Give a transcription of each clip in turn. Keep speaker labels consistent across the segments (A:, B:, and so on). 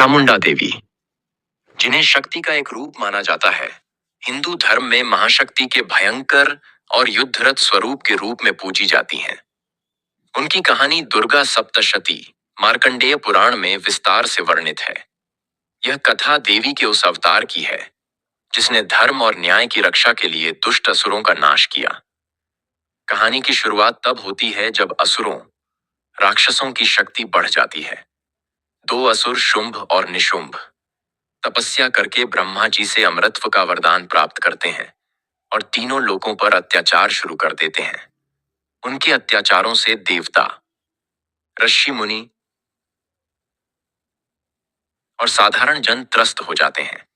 A: चामुंडा देवी, जिन्हें शक्ति का एक रूप माना जाता है, हिंदू धर्म में महाशक्ति के भयंकर और युद्धरत स्वरूप के रूप में पूजी जाती हैं। उनकी कहानी दुर्गा सप्तशती मार्कंडेय पुराण में विस्तार से वर्णित है। यह कथा देवी के उस अवतार की है जिसने धर्म और न्याय की रक्षा के लिए दुष्ट असुरों का नाश किया। कहानी की शुरुआत तब होती है जब असुरों, राक्षसों की शक्ति बढ़ जाती है। दो असुर शुंभ और निशुंभ तपस्या करके ब्रह्मा जी से अमरत्व का वरदान प्राप्त करते हैं और तीनों लोकों पर अत्याचार शुरू कर देते हैं। उनके अत्याचारों से देवता, ऋषि मुनि और साधारण जन त्रस्त हो जाते हैं।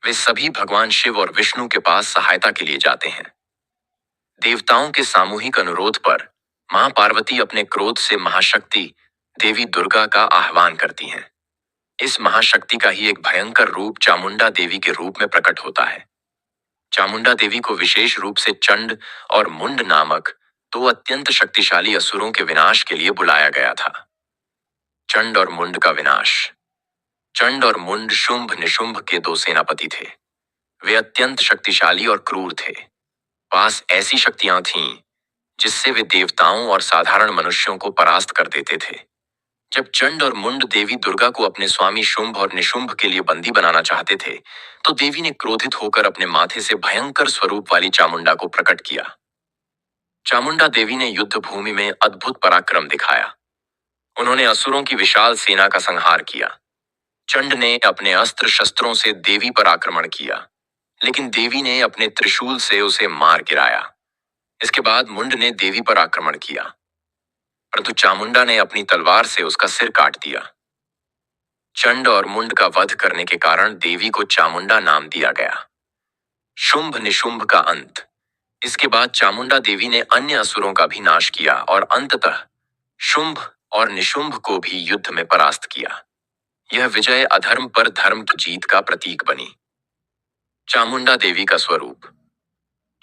A: वे सभी भगवान शिव और विष्णु के पास सहायता के लिए जाते हैं। देवताओं के सामूहिक अनुरोध पर मां पार्वती अपने क्रोध से महाशक्ति देवी दुर्गा का आह्वान करती हैं। इस महाशक्ति का ही एक भयंकर रूप चामुंडा देवी के रूप में प्रकट होता है। चामुंडा देवी को विशेष रूप से चंड और मुंड नामक दो अत्यंत शक्तिशाली असुरों के विनाश के लिए बुलाया गया था। चंड और मुंड का विनाश। चंड और मुंड शुंभ निशुंभ के दो सेनापति थे। वे अत्यंत शक्तिशाली और क्रूर थे। पास ऐसी शक्तियां थीं जिससे वे देवताओं और साधारण मनुष्यों को परास्त कर देते थे। जब चंड और मुंड देवी दुर्गा को अपने स्वामी शुंभ और निशुंभ के लिए बंदी बनाना चाहते थे, तो देवी ने क्रोधित होकर अपने माथे से भयंकर स्वरूप वाली चामुंडा को प्रकट किया। चामुंडा देवी ने युद्ध भूमि में अद्भुत पराक्रम दिखाया। उन्होंने असुरों की विशाल सेना का संहार किया। चंड ने अपने अस्त्र शस्त्रों से देवी पर आक्रमण किया, लेकिन देवी ने अपने त्रिशूल से उसे मार गिराया। इसके बाद मुंड ने देवी पर आक्रमण किया, परंतु चामुंडा ने अपनी तलवार से उसका सिर काट दिया। चंड और मुंड का वध करने के कारण देवी को चामुंडा नाम दिया गया। शुंभ निशुंभ का अंत। इसके बाद चामुंडा देवी ने अन्य असुरों का भी नाश किया और अंततः शुंभ और निशुंभ को भी युद्ध में परास्त किया। यह विजय अधर्म पर धर्म की जीत का प्रतीक बनी। चामुंडा देवी का स्वरूप।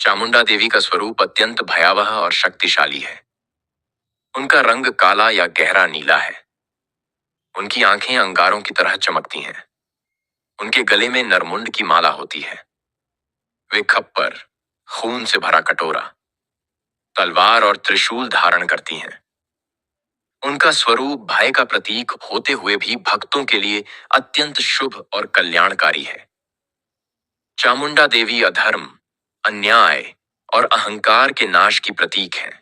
A: चामुंडा देवी का स्वरूप अत्यंत भयावह और शक्तिशाली है। उनका रंग काला या गहरा नीला है। उनकी आंखें अंगारों की तरह चमकती हैं। उनके गले में नरमुंड की माला होती है। वे खप्पर, खून से भरा कटोरा, तलवार और त्रिशूल धारण करती हैं। उनका स्वरूप भय का प्रतीक होते हुए भी भक्तों के लिए अत्यंत शुभ और कल्याणकारी है। चामुंडा देवी अधर्म, अन्याय और अहंकार के नाश की प्रतीक हैं।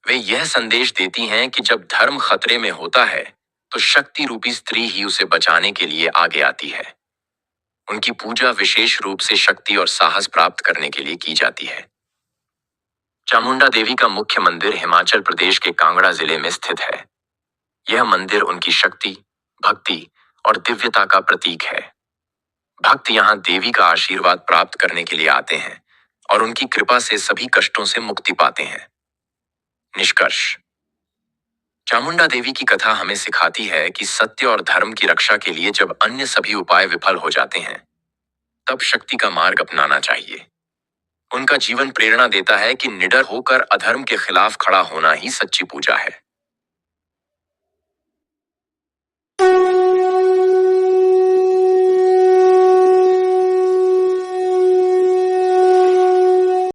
A: वे यह संदेश देती हैं कि जब धर्म खतरे में होता है, तो शक्ति रूपी स्त्री ही उसे बचाने के लिए आगे आती है। उनकी पूजा विशेष रूप से शक्ति और साहस प्राप्त करने के लिए की जाती है। चामुंडा देवी का मुख्य मंदिर हिमाचल प्रदेश के कांगड़ा जिले में स्थित है। यह मंदिर उनकी शक्ति, भक्ति और दिव्यता का प्रतीक है। भक्त यहाँ देवी का आशीर्वाद प्राप्त करने के लिए आते हैं और उनकी कृपा से सभी कष्टों से मुक्ति पाते हैं। निष्कर्ष। चामुंडा देवी की कथा हमें सिखाती है कि सत्य और धर्म की रक्षा के लिए जब अन्य सभी उपाय विफल हो जाते हैं, तब शक्ति का मार्ग अपनाना चाहिए। उनका जीवन प्रेरणा देता है कि निडर होकर अधर्म के खिलाफ खड़ा होना ही सच्ची पूजा है।